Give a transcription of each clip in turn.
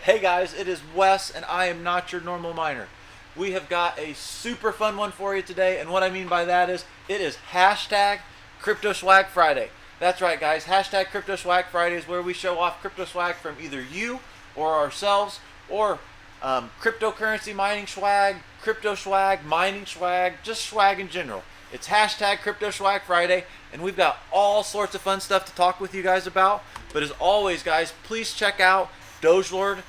Hey guys, it is Wes and I am not your normal miner. We have got a super fun one for you today, and what I mean by that is it is hashtag Crypto Swag Friday. That's right guys, hashtag Crypto Swag Friday is where we show off crypto swag from either you or ourselves, or cryptocurrency mining swag, crypto swag, mining swag, just swag in general. It's hashtag Crypto Swag Friday, and we've got all sorts of fun stuff to talk with you guys about. But as always guys, please check out DogeLord.com.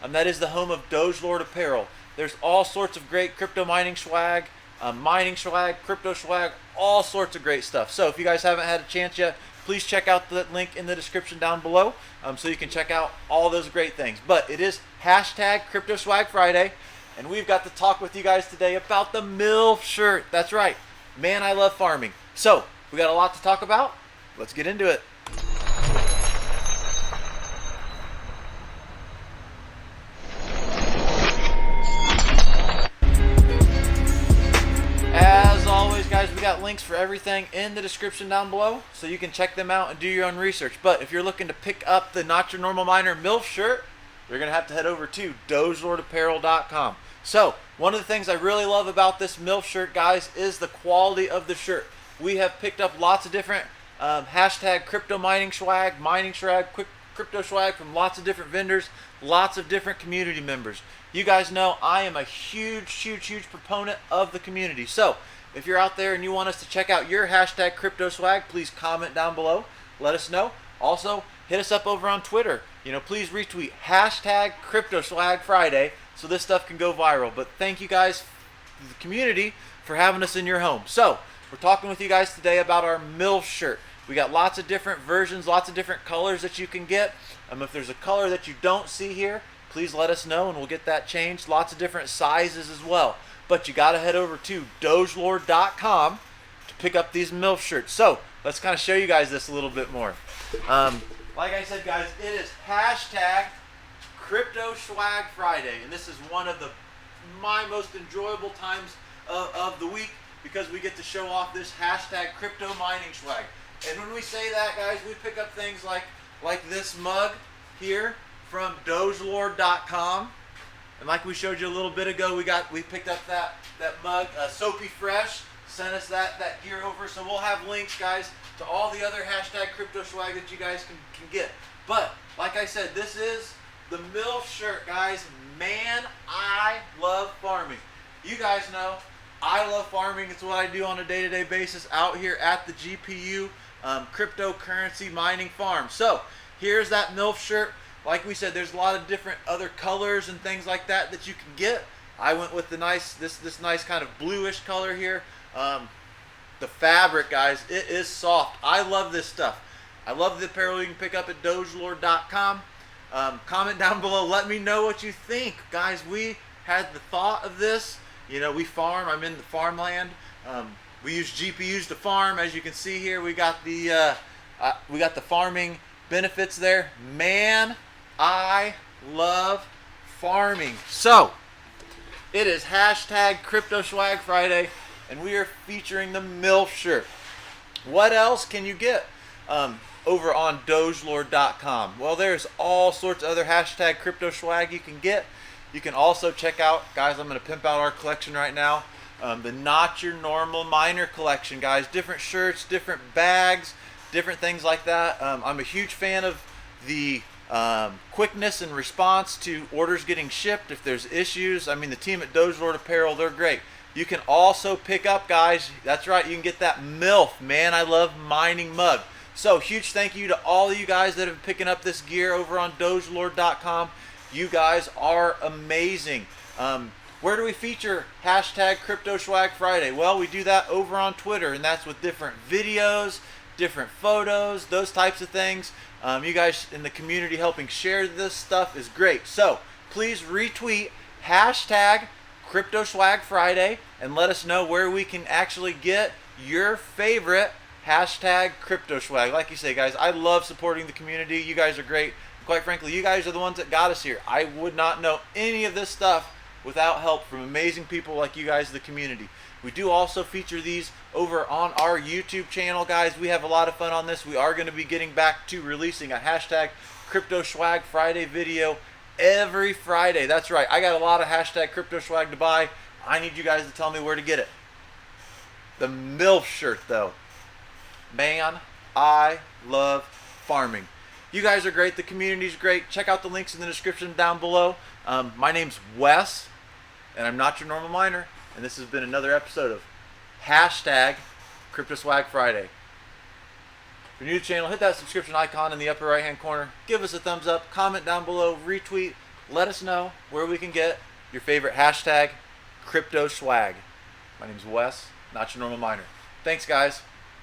That is the home of DogeLord apparel. There's all sorts of great crypto mining swag, crypto swag, all sorts of great stuff. So if you guys haven't had a chance yet, please check out the link in the description down below so you can check out all those great things. But it is hashtag Crypto Swag Friday, and we've got to talk with you guys today about the MILF shirt. That's right, man, I love farming. So we got a lot to talk about. Let's get into it. As always guys, we got links for everything in the description down below, so you can check them out and do your own research. But if you're looking to pick up the Not Your Normal Miner MILF shirt, you're going to have to head over to DogeLordApparel.com. So one of the things I really love about this MILF shirt guys is the quality of the shirt. We have picked up lots of different hashtag crypto mining swag, crypto swag from lots of different vendors, lots of different community members. You guys know I am a huge proponent of the community. So if you're out there and you want us to check out your hashtag crypto swag, please comment down below. Let us know. Also, hit us up over on Twitter. Please retweet hashtag Crypto Swag Friday so this stuff can go viral. But thank you guys, the community, for having us in your home. So we're talking with you guys today about our MILF shirt. We got lots of different versions, lots of different colors that you can get. If there's a color that you don't see here, please let us know and we'll get that changed. Lots of different sizes as well. But you got to head over to DogeLord.com to pick up these MILF shirts. So let's kind of show you guys this a little bit more. Like I said guys, it is hashtag Crypto Swag Friday, and this is one of my most enjoyable times of the week, because we get to show off this hashtag crypto mining swag. And when we say that guys, we pick up things like this mug here from DogeLord.com, and like we showed you a little bit ago, we picked up that mug. Soapy Fresh sent us that gear over, so we'll have links guys to all the other hashtag crypto swag that you guys can get. But like I said, this is the MILF shirt guys. Man, I love farming. You guys know I love farming. It's what I do on a day-to-day basis out here at the GPU cryptocurrency mining farm. So here's that MILF shirt. Like we said, there's a lot of different other colors and things like that you can get. I went with the this nice kind of bluish color here. The fabric guys, it is soft. I love this stuff. I love the apparel you can pick up at DogeLord.com. Comment down below, let me know what you think guys. We had the thought of this. We farm. I'm in the farmland. We use GPUs to farm. As you can see here, we got the farming benefits there. Man, I love farming. So it is hashtag Crypto Swag Friday, and we are featuring the MILF shirt. What else can you get over on DogeLord.com? Well, there's all sorts of other hashtag crypto swag you can get. You can also check out, guys, I'm going to pimp out our collection right now. The Not Your Normal Miner collection, guys. Different shirts, different bags, different things like that. I'm a huge fan of the quickness and response to orders getting shipped if there's issues. The team at DogeLord Apparel, they're great. You can also pick up, guys, that's right, you can get that MILF, Man I Love Mining mug. So huge thank you to all of you guys that have been picking up this gear over on DogeLord.com. You guys are amazing. Where do we feature hashtag Crypto Swag Friday? Well, we do that over on Twitter, and that's with different videos, different photos, those types of things. You guys in the community helping share this stuff is great. So please retweet hashtag Crypto Swag Friday and let us know where we can actually get your favorite hashtag crypto swag. Like you say guys, I love supporting the community. You guys are great. Quite frankly, you guys are the ones that got us here. I would not know any of this stuff without help from amazing people like you guys, the community. We do also feature these over on our YouTube channel, guys. We have a lot of fun on this. We are going to be getting back to releasing a hashtag Crypto Swag Friday video every Friday. That's right. I got a lot of hashtag crypto swag to buy. I need you guys to tell me where to get it. The MILF shirt, though. Man, I love farming. You guys are great. The community's great. Check out the links in the description down below. My name's Wes, and I'm not your normal miner. And this has been another episode of hashtag CryptoSwagFriday. If you're new to the channel, hit that subscription icon in the upper right hand corner. Give us a thumbs up, comment down below, retweet. Let us know where we can get your favorite hashtag CryptoSwag. My name's Wes, not your normal miner. Thanks, guys.